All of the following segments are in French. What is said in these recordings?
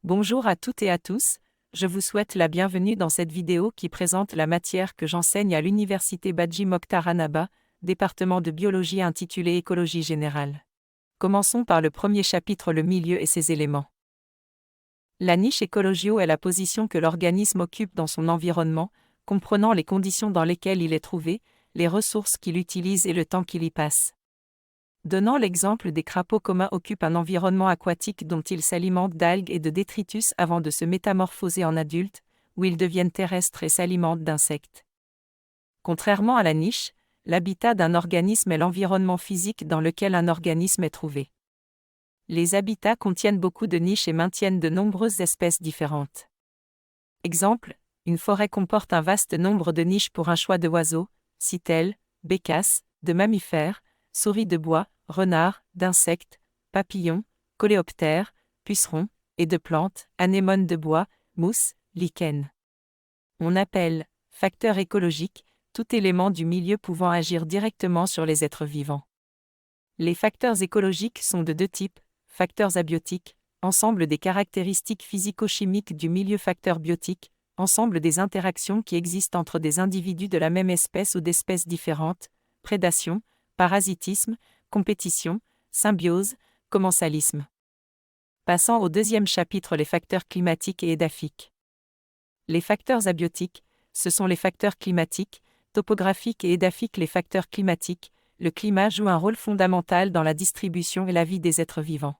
Bonjour à toutes et à tous, je vous souhaite la bienvenue dans cette vidéo qui présente la matière que j'enseigne à l'université Badji Mokhtar Annaba, département de biologie intitulé Écologie générale. Commençons par le premier chapitre, le milieu et ses éléments. La niche écologio est la position que l'organisme occupe dans son environnement, comprenant les conditions dans lesquelles il est trouvé, les ressources qu'il utilise et le temps qu'il y passe. Donnant l'exemple des crapauds communs occupent un environnement aquatique dont ils s'alimentent d'algues et de détritus avant de se métamorphoser en adultes, où ils deviennent terrestres et s'alimentent d'insectes. Contrairement à la niche, l'habitat d'un organisme est l'environnement physique dans lequel un organisme est trouvé. Les habitats contiennent beaucoup de niches et maintiennent de nombreuses espèces différentes. Exemple, une forêt comporte un vaste nombre de niches pour un choix d'oiseaux, citelles, bécasses, de mammifères, souris de bois, renards, d'insectes, papillons, coléoptères, pucerons, et de plantes, anémones de bois, mousses, lichens. On appelle facteur écologique tout élément du milieu pouvant agir directement sur les êtres vivants. Les facteurs écologiques sont de deux types, facteurs abiotiques, ensemble des caractéristiques physico-chimiques du milieu, facteurs biotiques, ensemble des interactions qui existent entre des individus de la même espèce ou d'espèces différentes, prédation, parasitisme, compétition, symbiose, commensalisme. Passant au deuxième chapitre, les facteurs climatiques et édaphiques. Les facteurs abiotiques, ce sont les facteurs climatiques, topographiques et édaphiques. Les facteurs climatiques, le climat joue un rôle fondamental dans la distribution et la vie des êtres vivants.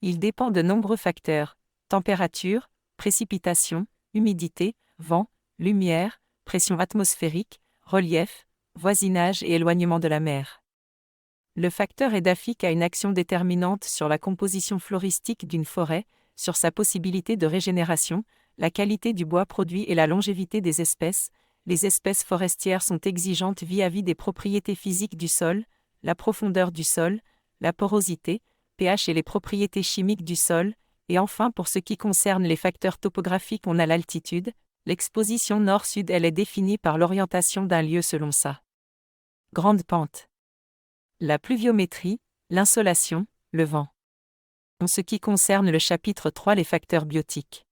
Il dépend de nombreux facteurs, température, précipitation, humidité, vent, lumière, pression atmosphérique, relief, voisinage et éloignement de la mer. Le facteur édaphique a une action déterminante sur la composition floristique d'une forêt, sur sa possibilité de régénération, la qualité du bois produit et la longévité des espèces. Les espèces forestières sont exigeantes vis-à-vis des propriétés physiques du sol, la profondeur du sol, la porosité, pH et les propriétés chimiques du sol, et enfin pour ce qui concerne les facteurs topographiques, on a l'altitude. L'exposition nord-sud, elle est définie par l'orientation d'un lieu selon sa grande pente. La pluviométrie, l'insolation, le vent. En ce qui concerne le chapitre 3, les facteurs biotiques.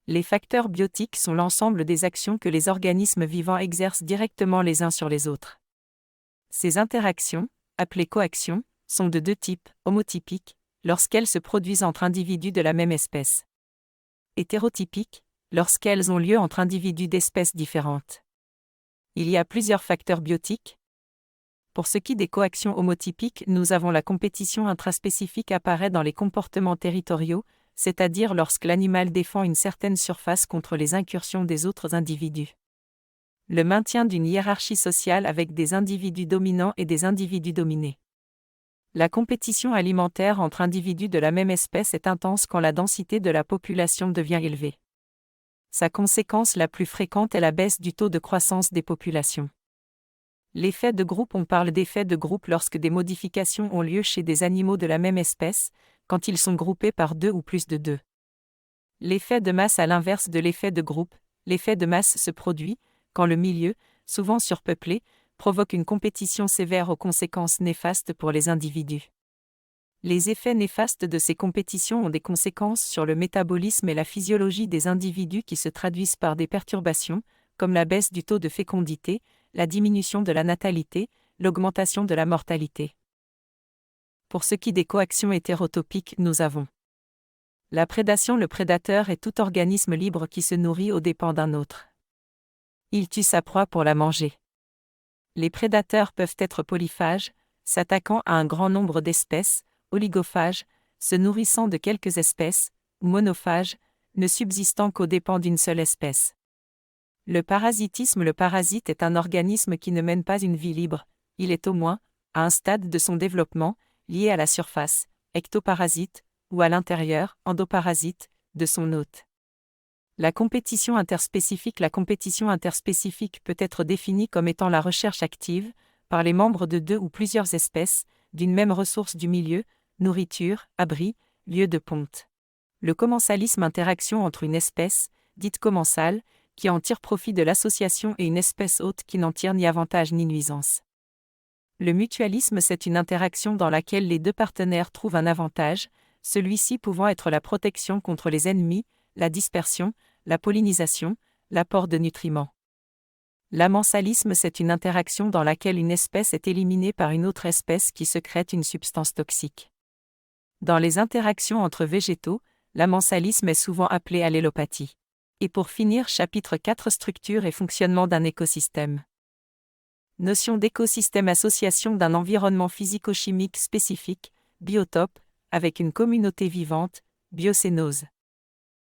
Les facteurs biotiques sont l'ensemble des actions que les organismes vivants exercent directement les uns sur les autres. Ces interactions, appelées coactions, sont de deux types, homotypiques, lorsqu'elles se produisent entre individus de la même espèce. Hétérotypiques, lorsqu'elles ont lieu entre individus d'espèces différentes. Il y a plusieurs facteurs biotiques. Pour ce qui des coactions homotypiques, nous avons la compétition intraspécifique apparaît dans les comportements territoriaux, c'est-à-dire lorsque l'animal défend une certaine surface contre les incursions des autres individus. Le maintien d'une hiérarchie sociale avec des individus dominants et des individus dominés. La compétition alimentaire entre individus de la même espèce est intense quand la densité de la population devient élevée. Sa conséquence la plus fréquente est la baisse du taux de croissance des populations. L'effet de groupe, on parle d'effet de groupe lorsque des modifications ont lieu chez des animaux de la même espèce, quand ils sont groupés par deux ou plus de deux. L'effet de masse, à l'inverse de l'effet de groupe, l'effet de masse se produit quand le milieu, souvent surpeuplé, provoque une compétition sévère aux conséquences néfastes pour les individus. Les effets néfastes de ces compétitions ont des conséquences sur le métabolisme et la physiologie des individus qui se traduisent par des perturbations, comme la baisse du taux de fécondité, la diminution de la natalité, l'augmentation de la mortalité. Pour ce qui des coactions hétérotopiques, nous avons la prédation. Le prédateur est tout organisme libre qui se nourrit aux dépens d'un autre. Il tue sa proie pour la manger. Les prédateurs peuvent être polyphages, s'attaquant à un grand nombre d'espèces, oligophages, se nourrissant de quelques espèces, ou monophages, ne subsistant qu'aux dépens d'une seule espèce. Le parasitisme. Le parasite est un organisme qui ne mène pas une vie libre, il est au moins, à un stade de son développement, lié à la surface, ectoparasite, ou à l'intérieur, endoparasite, de son hôte. La compétition interspécifique. La compétition interspécifique peut être définie comme étant la recherche active, par les membres de deux ou plusieurs espèces, d'une même ressource du milieu, nourriture, abri, lieu de ponte. Le commensalisme. Interaction entre une espèce, dite commensale, qui en tire profit de l'association et une espèce hôte qui n'en tire ni avantage ni nuisance. Le mutualisme, c'est une interaction dans laquelle les deux partenaires trouvent un avantage, celui-ci pouvant être la protection contre les ennemis, la dispersion, la pollinisation, l'apport de nutriments. L'amensalisme, c'est une interaction dans laquelle une espèce est éliminée par une autre espèce qui sécrète une substance toxique. Dans les interactions entre végétaux, l'amensalisme est souvent appelé allélopathie. Et pour finir, chapitre 4, structure et fonctionnement d'un écosystème. Notion d'écosystème, association d'un environnement physico-chimique spécifique, biotope, avec une communauté vivante, biocénose.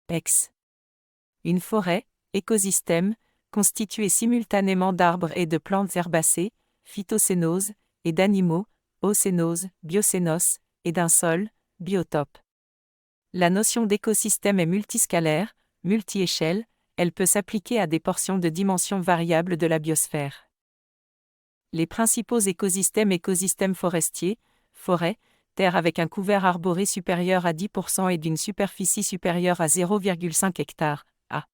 Ex. Une forêt, écosystème, constitué simultanément d'arbres et de plantes herbacées, phytocénose, et d'animaux, océnose, biocénos, et d'un sol, biotope. La notion d'écosystème est multiscalaire, multi-échelle, elle peut s'appliquer à des portions de dimensions variables de la biosphère. Les principaux écosystèmes: écosystème forestier, forêt, terre avec un couvert arboré supérieur à 10% et d'une superficie supérieure à 0,5 hectare. A.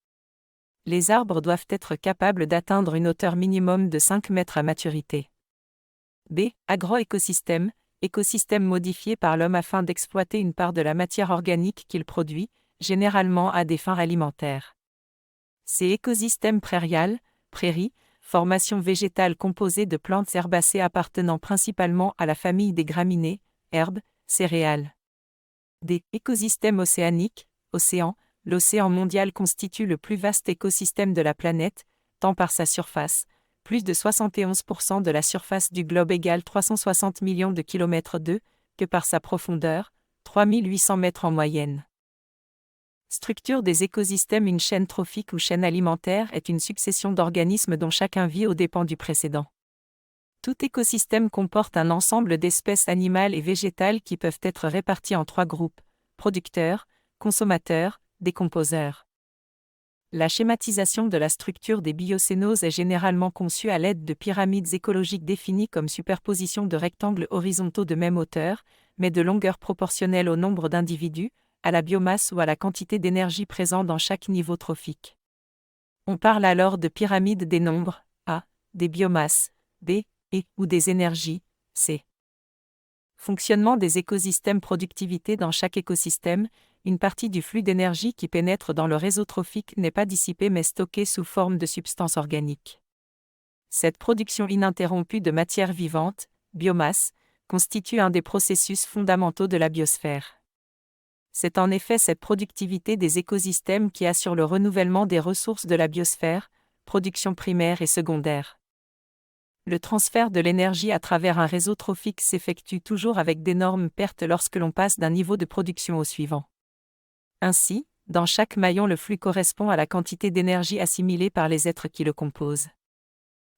Les arbres doivent être capables d'atteindre une hauteur minimum de 5 mètres à maturité. B. Agroécosystème, écosystème modifié par l'homme afin d'exploiter une part de la matière organique qu'il produit, généralement à des fins alimentaires. C. Écosystème prairial, prairie, formation végétale composée de plantes herbacées appartenant principalement à la famille des graminées, herbes, céréales. D. Écosystème océanique, océan, l'océan mondial constitue le plus vaste écosystème de la planète, tant par sa surface, plus de 71% de la surface du globe égale 360 millions de kilomètres d'eau, que par sa profondeur, 3800 mètres en moyenne. Structure des écosystèmes: une chaîne trophique ou chaîne alimentaire est une succession d'organismes dont chacun vit aux dépens du précédent. Tout écosystème comporte un ensemble d'espèces animales et végétales qui peuvent être réparties en 3 groupes: producteurs, consommateurs, décomposeurs. La schématisation de la structure des biocénoses est généralement conçue à l'aide de pyramides écologiques définies comme superposition de rectangles horizontaux de même hauteur, mais de longueur proportionnelle au nombre d'individus, à la biomasse ou à la quantité d'énergie présente dans chaque niveau trophique. On parle alors de pyramide des nombres, A, des biomasses, B, et ou des énergies, C. Fonctionnement des écosystèmes: productivité. Dans chaque écosystème, une partie du flux d'énergie qui pénètre dans le réseau trophique n'est pas dissipée mais stockée sous forme de substances organiques. Cette production ininterrompue de matière vivante, biomasse, constitue un des processus fondamentaux de la biosphère. C'est en effet cette productivité des écosystèmes qui assure le renouvellement des ressources de la biosphère, production primaire et secondaire. Le transfert de l'énergie à travers un réseau trophique s'effectue toujours avec d'énormes pertes lorsque l'on passe d'un niveau de production au suivant. Ainsi, dans chaque maillon, le flux correspond à la quantité d'énergie assimilée par les êtres qui le composent.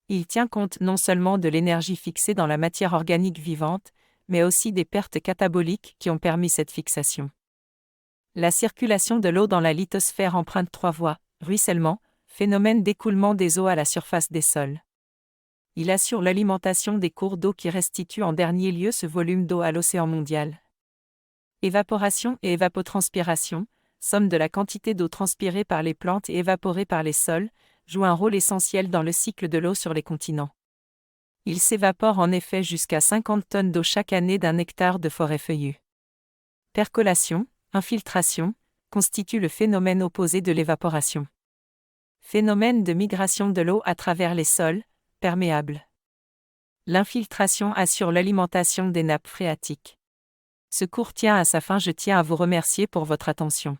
Il tient compte non seulement de l'énergie fixée dans la matière organique vivante, mais aussi des pertes cataboliques qui ont permis cette fixation. La circulation de l'eau dans la lithosphère emprunte 3 voies: ruissellement, phénomène d'écoulement des eaux à la surface des sols. Il assure l'alimentation des cours d'eau qui restituent en dernier lieu ce volume d'eau à l'océan mondial. Évaporation et évapotranspiration, somme de la quantité d'eau transpirée par les plantes et évaporée par les sols, joue un rôle essentiel dans le cycle de l'eau sur les continents. Il s'évapore en effet jusqu'à 50 tonnes d'eau chaque année d'un hectare de forêt feuillue. Percolation, infiltration, constitue le phénomène opposé de l'évaporation. Phénomène de migration de l'eau à travers les sols, perméables. L'infiltration assure l'alimentation des nappes phréatiques. Ce cours tient à sa fin. Je tiens à vous remercier pour votre attention.